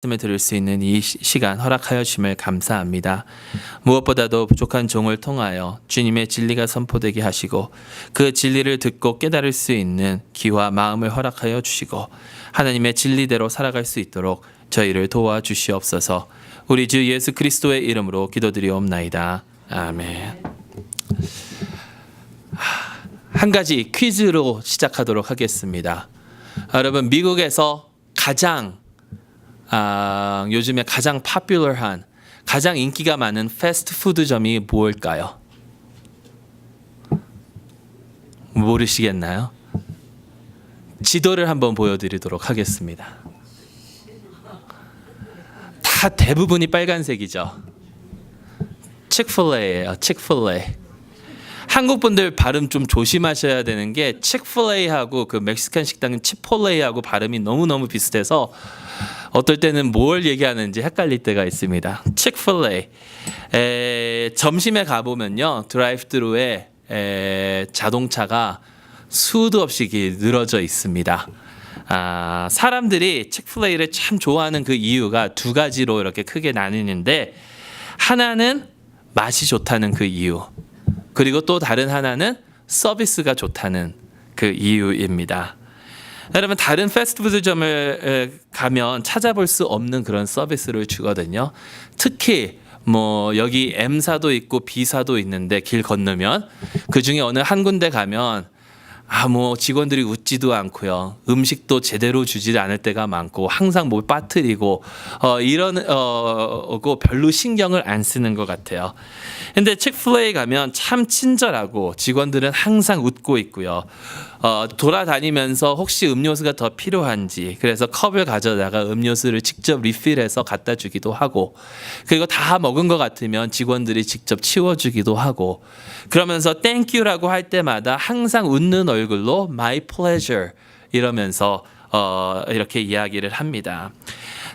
말씀을 들을 수 있는 이 시간 허락하여 주심을 감사합니다. 무엇보다도 부족한 종을 통하여 주님의 진리가 선포되게 하시고 그 진리를 듣고 깨달을 수 있는 귀와 마음을 허락하여 주시고 하나님의 진리대로 살아갈 수 있도록 저희를 도와주시옵소서. 우리 주 예수 그리스도의 이름으로 기도드리옵나이다. 아멘. 한 가지 퀴즈로 시작하도록 하겠습니다. 여러분, 미국에서 요즘에 가장 파퓰러한, 가장 인기가 많은 패스트푸드점이 뭘까요? 모르시겠나요? 지도를 한번 보여드리도록 하겠습니다. 다 대부분이 빨간색이죠. 치크필레이예요. 치크필레이. 한국 분들 발음 좀 조심하셔야 되는 게 치크필레이하고 그 멕시칸 식당은 치폴레이하고 발음이 너무너무 비슷해서 어떨 때는 뭘 얘기하는지 헷갈릴 때가 있습니다. 치크필레이. 점심에 가보면요, 드라이브스루에 자동차가 수도 없이 늘어져 있습니다. 사람들이 치크필레이를 참 좋아하는 그 이유가 두 가지로 이렇게 크게 나뉘는데, 하나는 맛이 좋다는 그 이유, 그리고 또 다른 하나는 서비스가 좋다는 그 이유입니다. 여러분, 다른 패스트푸드점을 가면 찾아볼 수 없는 그런 서비스를 주거든요. 특히 여기 M사도 있고 B사도 있는데 길 건너면 그 중에 어느 한 군데 가면 직원들이 웃지도 않고요. 음식도 제대로 주지 않을 때가 많고 항상 빠뜨리고 이러고 별로 신경을 안 쓰는 것 같아요. 근데 치크필레이 가면 참 친절하고 직원들은 항상 웃고 있고요. 돌아다니면서 혹시 음료수가 더 필요한지 그래서 컵을 가져다가 음료수를 직접 리필해서 갖다 주기도 하고, 그리고 다 먹은 것 같으면 직원들이 직접 치워주기도 하고, 그러면서 땡큐라고 할 때마다 항상 웃는 얼굴로 my pleasure 이러면서 이렇게 이야기를 합니다.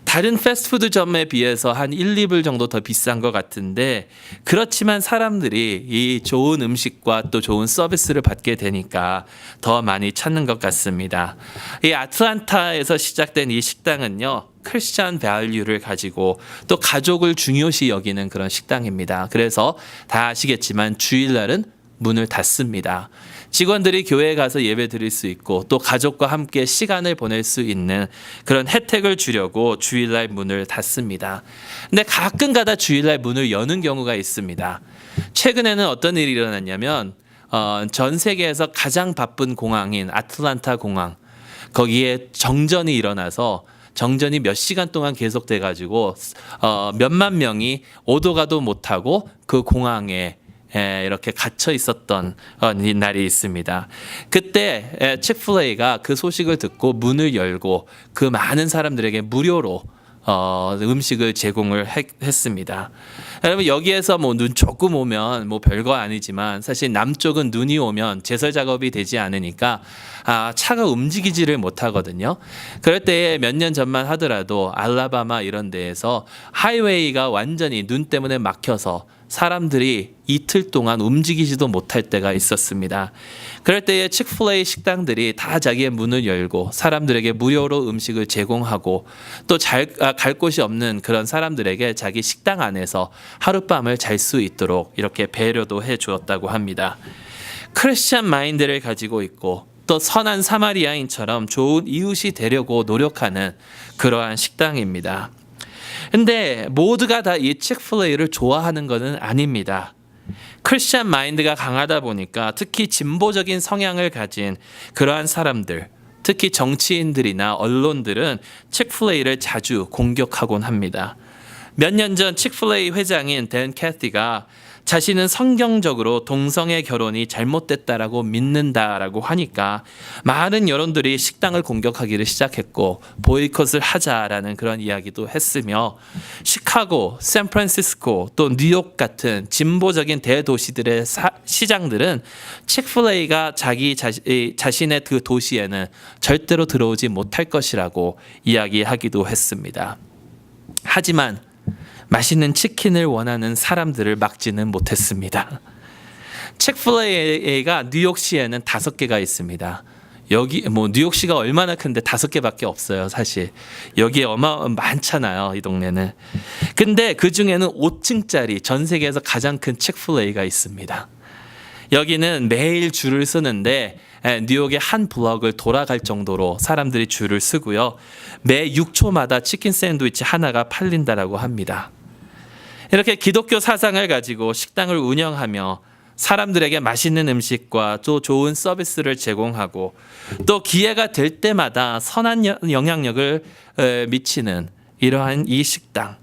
다른 패스트푸드점에 비해서 한 1, 2불 정도 더 비싼 것 같은데, 그렇지만 사람들이 이 좋은 음식과 또 좋은 서비스를 받게 되니까 더 많이 찾는 것 같습니다. 이 아틀란타에서 시작된 이 식당은요, 크리스찬 밸류를 가지고 또 가족을 중요시 여기는 그런 식당입니다. 그래서 다 아시겠지만 주일날은 문을 닫습니다. 직원들이 교회에 가서 예배 드릴 수 있고 또 가족과 함께 시간을 보낼 수 있는 그런 혜택을 주려고 주일날 문을 닫습니다. 근데 가끔가다 주일날 문을 여는 경우가 있습니다. 최근에는 어떤 일이 일어났냐면 전 세계에서 가장 바쁜 공항인 아틀란타 공항, 거기에 정전이 일어나서 정전이 몇 시간 동안 계속돼 가지고 몇만 명이 오도 가도 못하고 그 공항에 이렇게 gat혀 있었던 날이 있습니다. 그때 치크필레이가 그 소식을 듣고 문을 열고 그 많은 사람들에게 무료로 음식을 제공을 했습니다. 여러분, 여기에서 눈 조금 오면 별거 아니지만 사실 남쪽은 눈이 오면 제설 작업이 되지 않으니까 차가 움직이지를 못하거든요. 그럴 때 몇 년 전만 하더라도 알라바마 이런 데에서 하이웨이가 완전히 눈 때문에 막혀서 사람들이 이틀 동안 움직이지도 못할 때가 있었습니다. 그럴 때에 치크필레이 식당들이 다 자기의 문을 열고 사람들에게 무료로 음식을 제공하고 또 갈 곳이 없는 그런 사람들에게 자기 식당 안에서 하룻밤을 잘 수 있도록 이렇게 배려도 해 주었다고 합니다. 크리스찬 마인드를 가지고 있고 또 선한 사마리아인처럼 좋은 이웃이 되려고 노력하는 그러한 식당입니다. 근데 모두가 다 이 치크필레이를 좋아하는 것은 아닙니다. 크리스찬 마인드가 강하다 보니까 특히 진보적인 성향을 가진 그러한 사람들, 특히 정치인들이나 언론들은 치크필레이를 자주 공격하곤 합니다. 몇 년 전 치크필레이 회장인 댄 캐티가 자신은 성경적으로 동성애 결혼이 잘못됐다라고 믿는다라고 하니까 많은 여론들이 식당을 공격하기를 시작했고 보이콧을 하자라는 그런 이야기도 했으며, 시카고, 샌프란시스코 또 뉴욕 같은 진보적인 대도시들의 시장들은 치크필레이가 자신의 그 도시에는 절대로 들어오지 못할 것이라고 이야기하기도 했습니다. 하지만 맛있는 치킨을 원하는 사람들을 막지는 못했습니다. 치크필레이가 뉴욕시에는 5개가 있습니다. 여기 뭐 뉴욕시가 얼마나 큰데 5개밖에 없어요, 사실. 여기에 많잖아요, 이 동네는. 근데 그 중에는 5층짜리 전 세계에서 가장 큰 칙플레이가 있습니다. 여기는 매일 줄을 서는데 뉴욕의 한 블럭을 돌아갈 정도로 사람들이 줄을 서고요. 매 6초마다 치킨 샌드위치 하나가 팔린다라고 합니다. 이렇게 기독교 사상을 가지고 식당을 운영하며 사람들에게 맛있는 음식과 또 좋은 서비스를 제공하고 또 기회가 될 때마다 선한 영향력을 미치는 이러한 이 식당.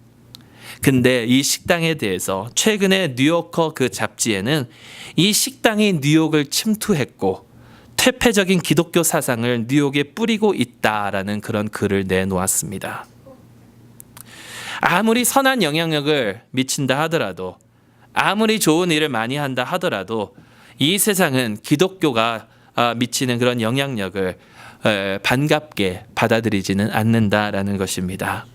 근데 이 식당에 대해서 최근에 뉴요커 그 잡지에는 이 식당이 뉴욕을 침투했고 퇴폐적인 기독교 사상을 뉴욕에 뿌리고 있다라는 그런 글을 내놓았습니다. 아무리 선한 영향력을 미친다 하더라도 아무리 좋은 일을 많이 한다 하더라도 이 세상은 기독교가 미치는 그런 영향력을 반갑게 받아들이지는 않는다라는 것입니다.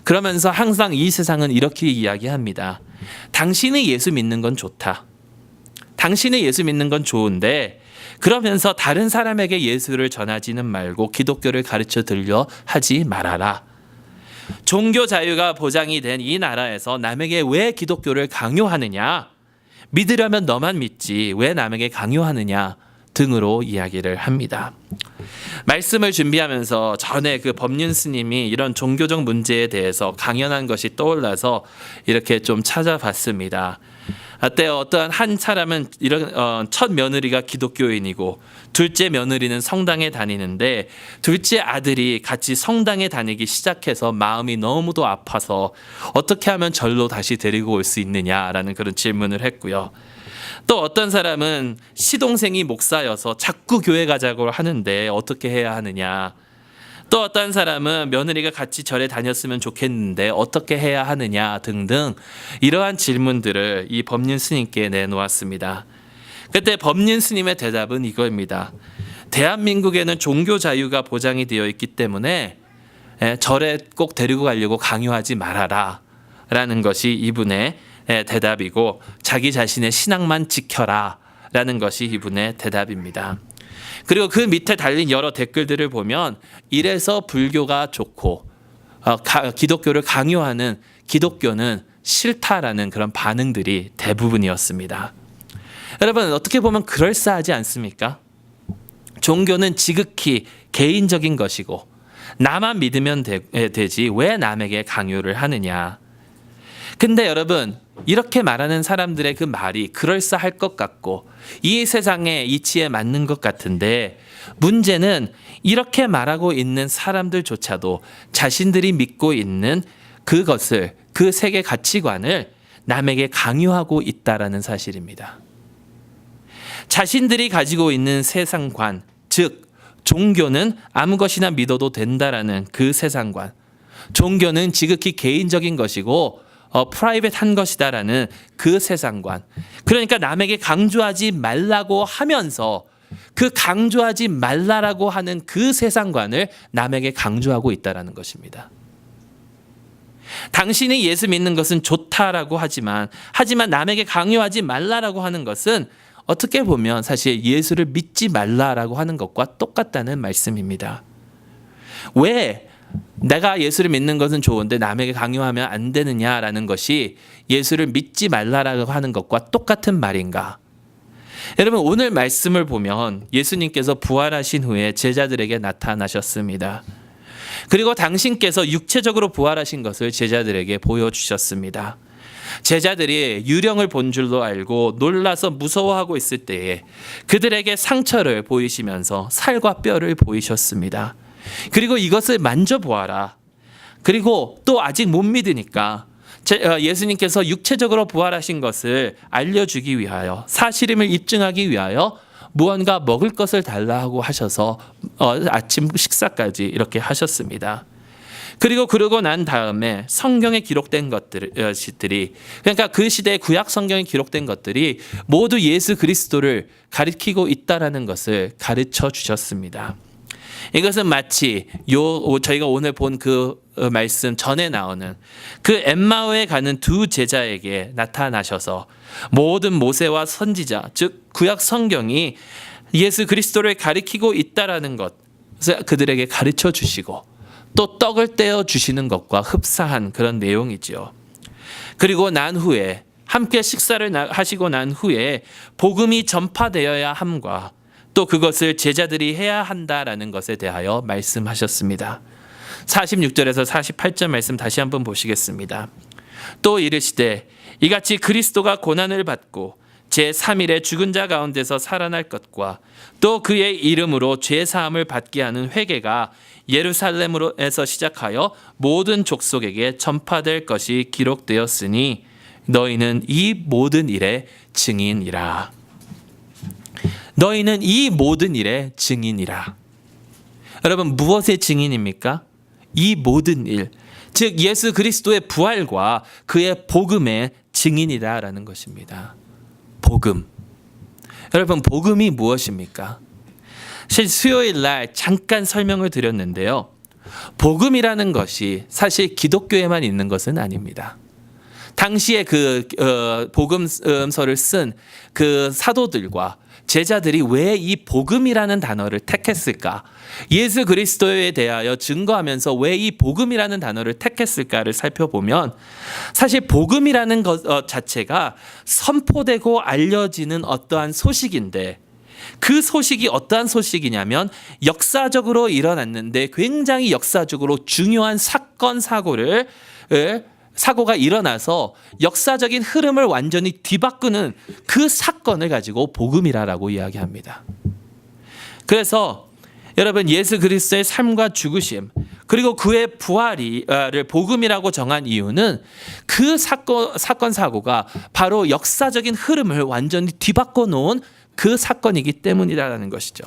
그러면서 항상 이 세상은 이렇게 이야기합니다. 당신이 예수 믿는 건 좋다. 당신이 예수 믿는 건 좋은데 그러면서 다른 사람에게 예수를 전하지는 말고 기독교를 가르쳐 들려 하지 말아라. 종교 자유가 보장이 된 이 나라에서 남에게 왜 기독교를 강요하느냐? 믿으려면 너만 믿지 왜 남에게 강요하느냐? 등으로 이야기를 합니다. 말씀을 준비하면서 전에 그 법륜 스님이 이런 종교적 문제에 대해서 강연한 것이 떠올라서 이렇게 좀 찾아봤습니다. 때 어떠한 한 사람은 이런 첫 며느리가 기독교인이고 둘째 며느리는 성당에 다니는데 둘째 아들이 같이 성당에 다니기 시작해서 마음이 너무도 아파서 어떻게 하면 절로 다시 데리고 올 수 있느냐라는 그런 질문을 했고요. 또 어떤 사람은 시동생이 목사여서 자꾸 교회 가자고 하는데 어떻게 해야 하느냐. 또 어떤 사람은 며느리가 같이 절에 다녔으면 좋겠는데 어떻게 해야 하느냐 등등 이러한 질문들을 이 법륜 스님께 내놓았습니다. 그때 법륜 스님의 대답은 이거입니다. 대한민국에는 종교 자유가 보장이 되어 있기 때문에 절에 꼭 데리고 가려고 강요하지 말아라 라는 것이 이분의 대답이고 자기 자신의 신앙만 지켜라 라는 것이 이분의 대답입니다. 그리고 그 밑에 달린 여러 댓글들을 보면 이래서 불교가 좋고 기독교를 강요하는 기독교는 싫다라는 그런 반응들이 대부분이었습니다. 여러분 어떻게 보면 그럴싸하지 않습니까? 종교는 지극히 개인적인 것이고 나만 믿으면 되지 왜 남에게 강요를 하느냐. 근데 여러분 이렇게 말하는 사람들의 그 말이 그럴싸할 것 같고 이 세상의 이치에 맞는 것 같은데 문제는 이렇게 말하고 있는 사람들조차도 자신들이 믿고 있는 그것을 그 세계 가치관을 남에게 강요하고 있다라는 사실입니다. 자신들이 가지고 있는 세상관, 즉 종교는 아무 것이나 믿어도 된다라는 그 세상관, 종교는 지극히 개인적인 것이고 프라이빗한 것이다라는 그 세상관. 그러니까 남에게 강조하지 말라고 하면서 그 강조하지 말라라고 하는 그 세상관을 남에게 강조하고 있다라는 것입니다. 당신이 예수 믿는 것은 좋다라고 하지만 남에게 강요하지 말라라고 하는 것은 어떻게 보면 사실 예수를 믿지 말라라고 하는 것과 똑같다는 말씀입니다. 왜 내가 예수를 믿는 것은 좋은데 남에게 강요하면 안 되느냐라는 것이 예수를 믿지 말라라고 하는 것과 똑같은 말인가? 여러분 오늘 말씀을 보면 예수님께서 부활하신 후에 제자들에게 나타나셨습니다. 그리고 당신께서 육체적으로 부활하신 것을 제자들에게 보여주셨습니다. 제자들이 유령을 본 줄로 알고 놀라서 무서워하고 있을 때에 그들에게 상처를 보이시면서 살과 뼈를 보이셨습니다. 그리고 이것을 만져보아라. 그리고 또 아직 못 믿으니까 예수님께서 육체적으로 부활하신 것을 알려주기 위하여 사실임을 입증하기 위하여 무언가 먹을 것을 달라 하고 하셔서 아침 식사까지 이렇게 하셨습니다. 그러고 난 다음에 성경에 기록된 것들이 그러니까 그 시대의 구약 성경에 기록된 것들이 모두 예수 그리스도를 가리키고 있다라는 것을 가르쳐 주셨습니다. 이것은 마치 저희가 오늘 본 그 말씀 전에 나오는 그 엠마오에 가는 두 제자에게 나타나셔서 모든 모세와 선지자 즉 구약 성경이 예수 그리스도를 가리키고 있다라는 것, 그래서 그들에게 가르쳐 주시고 또 떡을 떼어 주시는 것과 흡사한 그런 내용이지요. 그리고 난 후에 함께 식사를 하시고 난 후에 복음이 전파되어야 함과 또 그것을 제자들이 해야 한다라는 것에 대하여 말씀하셨습니다. 46절에서 48절 말씀 다시 한번 보시겠습니다. 또 이르시되 이같이 그리스도가 고난을 받고 제3일에 죽은 자 가운데서 살아날 것과 또 그의 이름으로 죄사함을 받게 하는 회개가 예루살렘에서 시작하여 모든 족속에게 전파될 것이 기록되었으니 너희는 이 모든 일의 증인이라. 너희는 이 모든 일의 증인이라. 여러분, 무엇의 증인입니까? 이 모든 일, 즉 예수 그리스도의 부활과 그의 복음의 증인이다라는 것입니다. 복음. 여러분, 복음이 무엇입니까? 사실 수요일 날 잠깐 설명을 드렸는데요. 복음이라는 것이 사실 기독교에만 있는 것은 아닙니다. 당시에 그 복음서를 쓴 그 사도들과 제자들이 왜 이 복음이라는 단어를 택했을까? 예수 그리스도에 대하여 증거하면서 왜 이 복음이라는 단어를 택했을까를 살펴보면 사실 복음이라는 것 자체가 선포되고 알려지는 어떠한 소식인데 그 소식이 어떠한 소식이냐면 역사적으로 일어났는데 굉장히 역사적으로 중요한 사건 사고가 일어나서 역사적인 흐름을 완전히 뒤바꾸는 그 사건을 가지고 복음이라고 이야기합니다. 그래서 여러분, 예수 그리스도의 삶과 죽으심 그리고 그의 부활을 복음이라고 정한 이유는 그 사건 사고가 바로 역사적인 흐름을 완전히 뒤바꿔 놓은 그 사건이기 때문이라는 것이죠.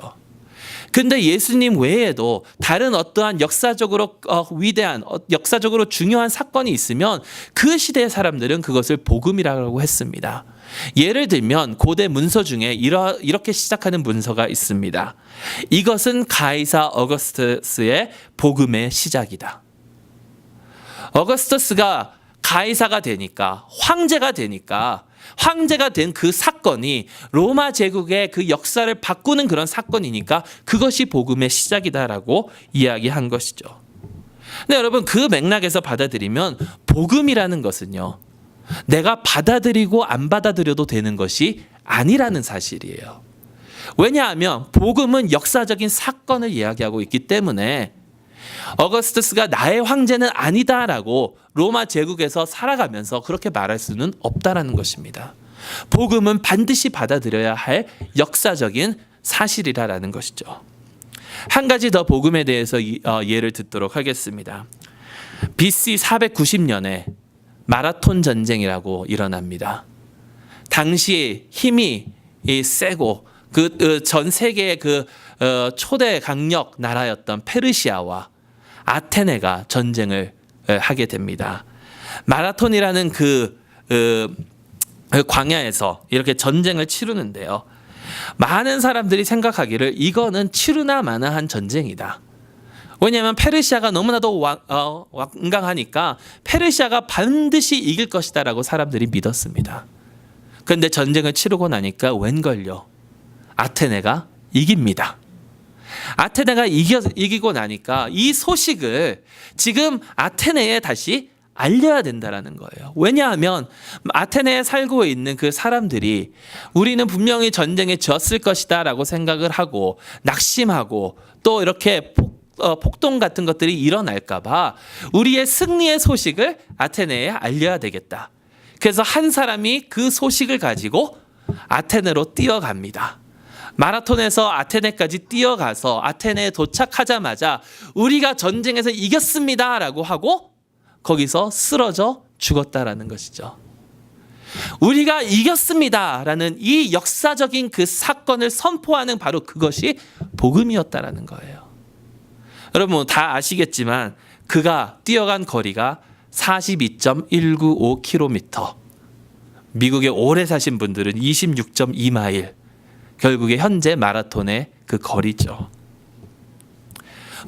근데 예수님 외에도 다른 어떠한 역사적으로 위대한 역사적으로 중요한 사건이 있으면 그 시대의 사람들은 그것을 복음이라고 했습니다. 예를 들면 고대 문서 중에 이렇게 시작하는 문서가 있습니다. 이것은 가이사 어거스터스의 복음의 시작이다. 어거스터스가 가이사가 되니까 황제가 된 그 사건이 로마 제국의 그 역사를 바꾸는 그런 사건이니까 그것이 복음의 시작이다라고 이야기한 것이죠. 근데 여러분, 그 맥락에서 받아들이면 복음이라는 것은요, 내가 받아들이고 안 받아들여도 되는 것이 아니라는 사실이에요. 왜냐하면 복음은 역사적인 사건을 이야기하고 있기 때문에 어거스투스가 나의 황제는 아니다라고 로마 제국에서 살아가면서 그렇게 말할 수는 없다라는 것입니다. 복음은 반드시 받아들여야 할 역사적인 사실이라는 것이죠. 한 가지 더 복음에 대해서 예를 듣도록 하겠습니다. BC 490년에 마라톤 전쟁이라고 일어납니다. 당시 힘이 세고 그 전 세계의 그 초대 강력 나라였던 페르시아와 아테네가 전쟁을 하게 됩니다. 마라톤이라는 그 광야에서 이렇게 전쟁을 치르는데요. 많은 사람들이 생각하기를 이거는 치르나 마나한 전쟁이다. 왜냐하면 페르시아가 너무나도 완강하니까 페르시아가 반드시 이길 것이다라고 사람들이 믿었습니다. 그런데 전쟁을 치르고 나니까 웬걸요? 아테네가 이깁니다. 아테네가 이기고 나니까 이 소식을 지금 아테네에 다시 알려야 된다라는 거예요. 왜냐하면 아테네에 살고 있는 그 사람들이 우리는 분명히 전쟁에 졌을 것이다라고 생각을 하고 낙심하고 또 이렇게 폭동 같은 것들이 일어날까봐 우리의 승리의 소식을 아테네에 알려야 되겠다. 그래서 한 사람이 그 소식을 가지고 아테네로 뛰어갑니다. 마라톤에서 아테네까지 뛰어가서 아테네에 도착하자마자 우리가 전쟁에서 이겼습니다라고 하고 거기서 쓰러져 죽었다라는 것이죠. 우리가 이겼습니다라는 이 역사적인 그 사건을 선포하는 바로 그것이 복음이었다라는 거예요. 여러분 다 아시겠지만 그가 뛰어간 거리가 42.195km. 미국에 오래 사신 분들은 26.2마일. 결국에 현재 마라톤의 그 거리죠.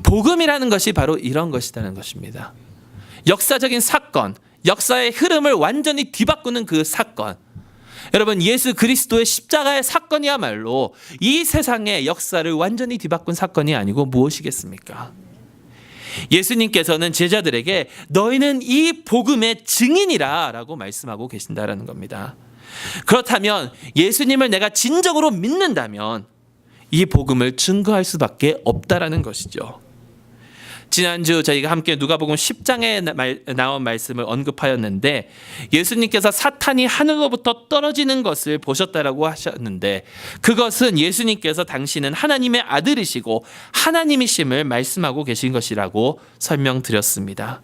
복음이라는 것이 바로 이런 것이라는 것입니다. 역사적인 사건, 역사의 흐름을 완전히 뒤바꾸는 그 사건. 여러분, 예수 그리스도의 십자가의 사건이야말로 이 세상의 역사를 완전히 뒤바꾼 사건이 아니고 무엇이겠습니까? 예수님께서는 제자들에게 너희는 이 복음의 증인이라 라고 말씀하고 계신다라는 겁니다. 그렇다면 예수님을 내가 진정으로 믿는다면 이 복음을 증거할 수밖에 없다라는 것이죠. 지난주 저희가 함께 누가복음 10장에 나온 말씀을 언급하였는데 예수님께서 사탄이 하늘로부터 떨어지는 것을 보셨다라고 하셨는데 그것은 예수님께서 당신은 하나님의 아들이시고 하나님이심을 말씀하고 계신 것이라고 설명드렸습니다.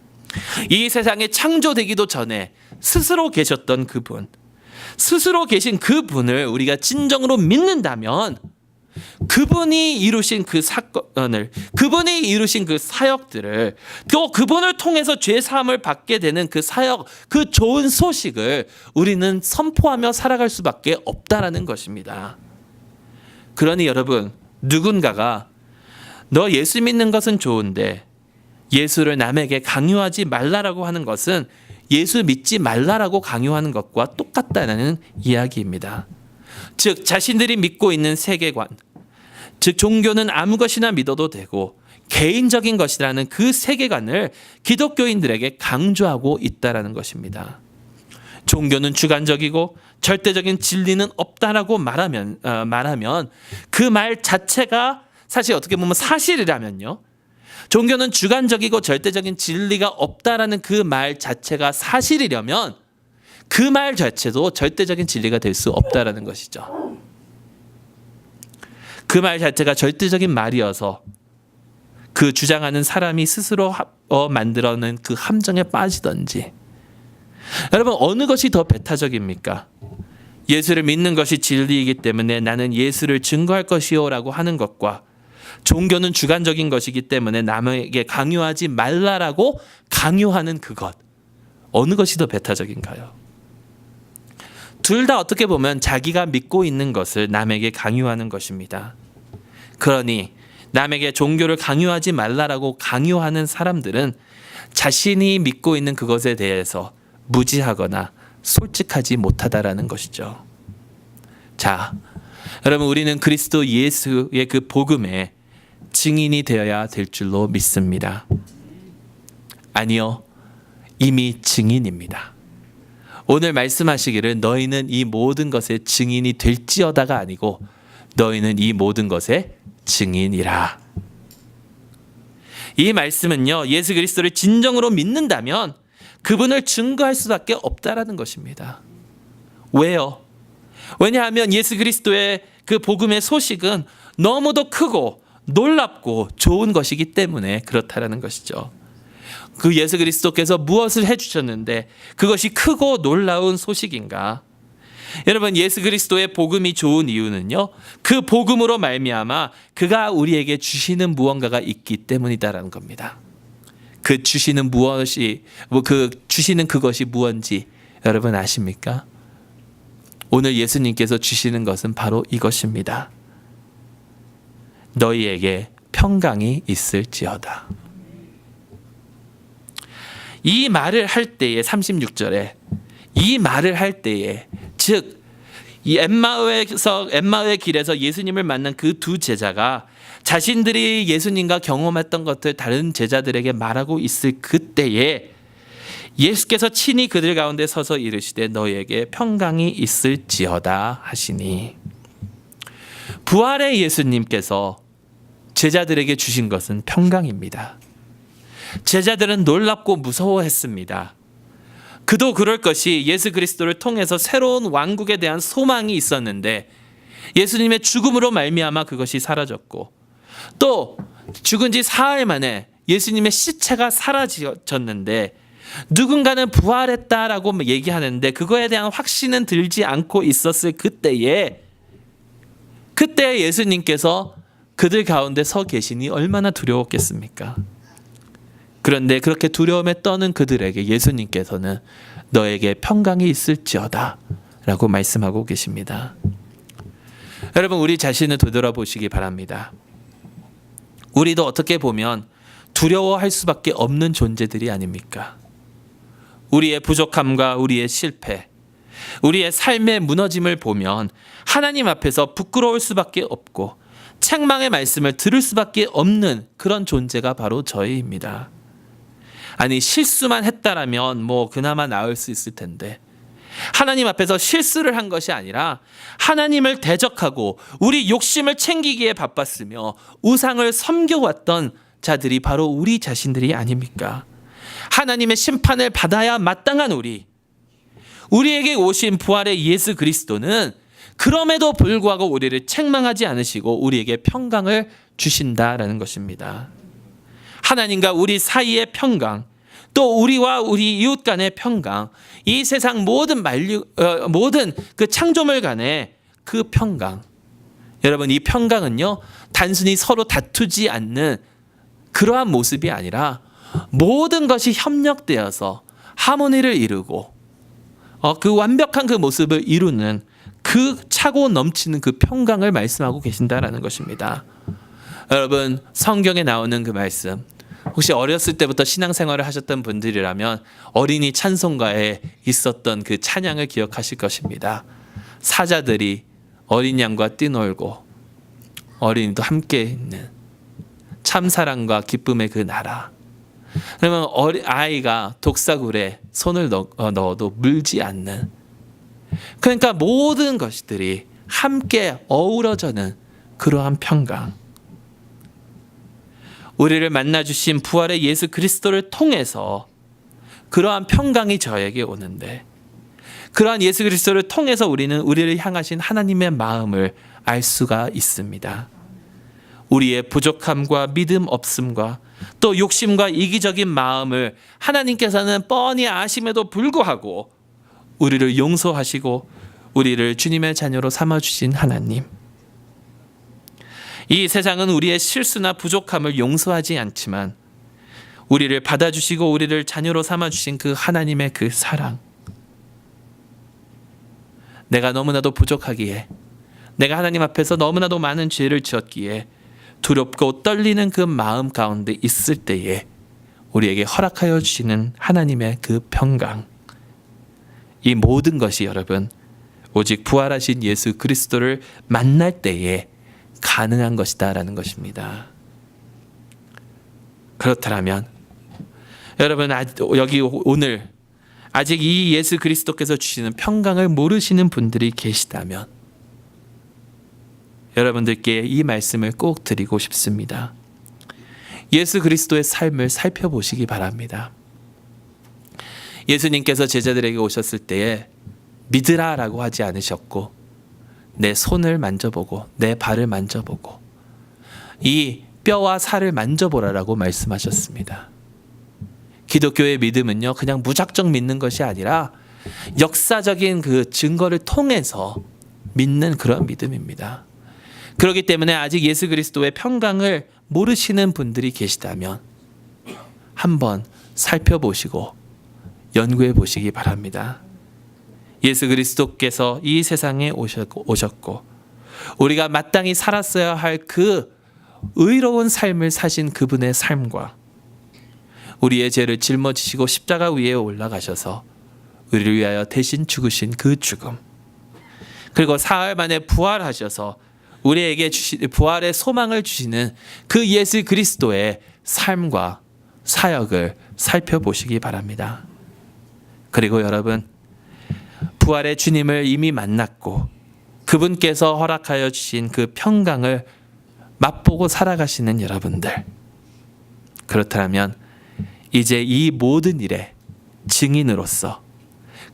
이 세상에 창조되기도 전에 스스로 계셨던 그분, 스스로 계신 그분을 우리가 진정으로 믿는다면 그분이 이루신 그 사건을, 그분이 이루신 그 사역들을, 또 그분을 통해서 죄 사함을 받게 되는 그 사역, 그 좋은 소식을 우리는 선포하며 살아갈 수밖에 없다라는 것입니다. 그러니 여러분, 누군가가 너 예수 믿는 것은 좋은데 예수를 남에게 강요하지 말라라고 하는 것은 예수 믿지 말라라고 강요하는 것과 똑같다는 이야기입니다. 즉 자신들이 믿고 있는 세계관, 즉 종교는 아무 것이나 믿어도 되고 개인적인 것이라는 그 세계관을 기독교인들에게 강조하고 있다라는 것입니다. 종교는 주관적이고 절대적인 진리는 없다라고 말하면 그 말 자체가 사실 어떻게 보면 사실이라면요. 종교는 주관적이고 절대적인 진리가 없다라는 그 말 자체가 사실이려면 그 말 자체도 절대적인 진리가 될 수 없다라는 것이죠. 그 말 자체가 절대적인 말이어서 그 주장하는 사람이 스스로 만들어낸 그 함정에 빠지던지. 여러분, 어느 것이 더 배타적입니까? 예수를 믿는 것이 진리이기 때문에 나는 예수를 증거할 것이요 라고 하는 것과 종교는 주관적인 것이기 때문에 남에게 강요하지 말라라고 강요하는 그것, 어느 것이 더 배타적인가요? 둘 다 어떻게 보면 자기가 믿고 있는 것을 남에게 강요하는 것입니다. 그러니 남에게 종교를 강요하지 말라라고 강요하는 사람들은 자신이 믿고 있는 그것에 대해서 무지하거나 솔직하지 못하다라는 것이죠. 자, 여러분, 우리는 그리스도 예수의 그 복음에 증인이 되어야 될 줄로 믿습니다. 아니요, 이미 증인입니다. 오늘 말씀하시기를 너희는 이 모든 것의 증인이 될지어다가 아니고 너희는 이 모든 것의 증인이라. 이 말씀은요, 예수 그리스도를 진정으로 믿는다면 그분을 증거할 수밖에 없다라는 것입니다. 왜요? 왜냐하면 예수 그리스도의 그 복음의 소식은 너무도 크고 놀랍고 좋은 것이기 때문에 그렇다라는 것이죠. 그 예수 그리스도께서 무엇을 해주셨는데 그것이 크고 놀라운 소식인가? 여러분, 예수 그리스도의 복음이 좋은 이유는요, 그 복음으로 말미암아 그가 우리에게 주시는 무언가가 있기 때문이다라는 겁니다. 그 주시는 무엇이, 그 주시는 그것이 무엇인지 여러분 아십니까? 오늘 예수님께서 주시는 것은 바로 이것입니다. 너희에게 평강이 있을지어다. 이 말을 할 때에 36절에 이 말을 할 때에 즉 이 엠마오의 길에서 예수님을 만난 그 두 제자가 자신들이 예수님과 경험했던 것들 다른 제자들에게 말하고 있을 그때에 예수께서 친히 그들 가운데 서서 이르시되 너희에게 평강이 있을지어다 하시니, 부활의 예수님께서 제자들에게 주신 것은 평강입니다. 제자들은 놀랍고 무서워했습니다. 그도 그럴 것이 예수 그리스도를 통해서 새로운 왕국에 대한 소망이 있었는데 예수님의 죽음으로 말미암아 그것이 사라졌고, 또 죽은 지 사흘 만에 예수님의 시체가 사라졌는데 누군가는 부활했다라고 얘기하는데 그거에 대한 확신은 들지 않고 있었을 그때 예수님께서 그들 가운데 서 계시니 얼마나 두려웠겠습니까? 그런데 그렇게 두려움에 떠는 그들에게 예수님께서는 너에게 평강이 있을지어다 라고 말씀하고 계십니다. 여러분, 우리 자신을 되돌아보시기 바랍니다. 우리도 어떻게 보면 두려워할 수밖에 없는 존재들이 아닙니까? 우리의 부족함과 우리의 실패, 우리의 삶의 무너짐을 보면 하나님 앞에서 부끄러울 수밖에 없고 책망의 말씀을 들을 수밖에 없는 그런 존재가 바로 저희입니다. 아니, 실수만 했다라면 그나마 나을 수 있을 텐데, 하나님 앞에서 실수를 한 것이 아니라 하나님을 대적하고 우리 욕심을 챙기기에 바빴으며 우상을 섬겨왔던 자들이 바로 우리 자신들이 아닙니까? 하나님의 심판을 받아야 마땅한 우리에게 오신 부활의 예수 그리스도는 그럼에도 불구하고 우리를 책망하지 않으시고 우리에게 평강을 주신다라는 것입니다. 하나님과 우리 사이의 평강, 또 우리와 우리 이웃 간의 평강, 이 세상 모든 그 창조물 간의 그 평강. 여러분, 이 평강은요, 단순히 서로 다투지 않는 그러한 모습이 아니라 모든 것이 협력되어서 하모니를 이루고 그 완벽한 그 모습을 이루는 그 차고 넘치는 그 평강을 말씀하고 계신다라는 것입니다. 여러분, 성경에 나오는 그 말씀, 혹시 어렸을 때부터 신앙생활을 하셨던 분들이라면 어린이 찬송가에 있었던 그 찬양을 기억하실 것입니다. 사자들이 어린 양과 뛰놀고 어린이도 함께 있는 참사랑과 기쁨의 그 나라. 그러면 아이가 독사굴에 손을 넣어도 물지 않는, 그러니까 모든 것들이 함께 어우러져는 그러한 평강. 우리를 만나주신 부활의 예수 그리스도를 통해서 그러한 평강이 저에게 오는데, 그러한 예수 그리스도를 통해서 우리는 우리를 향하신 하나님의 마음을 알 수가 있습니다. 우리의 부족함과 믿음 없음과 또 욕심과 이기적인 마음을 하나님께서는 뻔히 아심에도 불구하고 우리를 용서하시고 우리를 주님의 자녀로 삼아주신 하나님. 이 세상은 우리의 실수나 부족함을 용서하지 않지만 우리를 받아주시고 우리를 자녀로 삼아주신 그 하나님의 그 사랑. 내가 너무나도 부족하기에, 내가 하나님 앞에서 너무나도 많은 죄를 지었기에 두렵고 떨리는 그 마음 가운데 있을 때에 우리에게 허락하여 주시는 하나님의 그 평강. 이 모든 것이 여러분 오직 부활하신 예수 그리스도를 만날 때에 가능한 것이다라는 것입니다. 그렇다면 여러분, 여기 오늘 아직 이 예수 그리스도께서 주시는 평강을 모르시는 분들이 계시다면 여러분들께 이 말씀을 꼭 드리고 싶습니다. 예수 그리스도의 삶을 살펴보시기 바랍니다. 예수님께서 제자들에게 오셨을 때에 믿으라라고 하지 않으셨고 내 손을 만져보고 내 발을 만져보고 이 뼈와 살을 만져보라라고 말씀하셨습니다. 기독교의 믿음은요, 그냥 무작정 믿는 것이 아니라 역사적인 그 증거를 통해서 믿는 그런 믿음입니다. 그렇기 때문에 아직 예수 그리스도의 평강을 모르시는 분들이 계시다면 한번 살펴보시고 연구해 보시기 바랍니다. 예수 그리스도께서 이 세상에 오셨고 우리가 마땅히 살았어야 할 그 의로운 삶을 사신 그분의 삶과 우리의 죄를 짊어지시고 십자가 위에 올라가셔서 우리를 위하여 대신 죽으신 그 죽음, 그리고 사흘 만에 부활하셔서 우리에게 부활의 소망을 주시는 그 예수 그리스도의 삶과 사역을 살펴보시기 바랍니다. 그리고 여러분, 부활의 주님을 이미 만났고 그분께서 허락하여 주신 그 평강을 맛보고 살아가시는 여러분들, 그렇다면 이제 이 모든 일의 증인으로서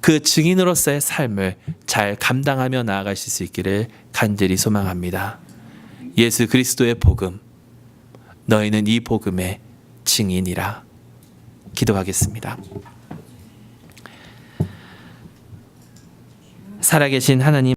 그 증인으로서의 삶을 잘 감당하며 나아가실 수 있기를 간절히 소망합니다. 예수 그리스도의 복음, 너희는 이 복음의 증인이라. 기도하겠습니다. 살아계신 하나님,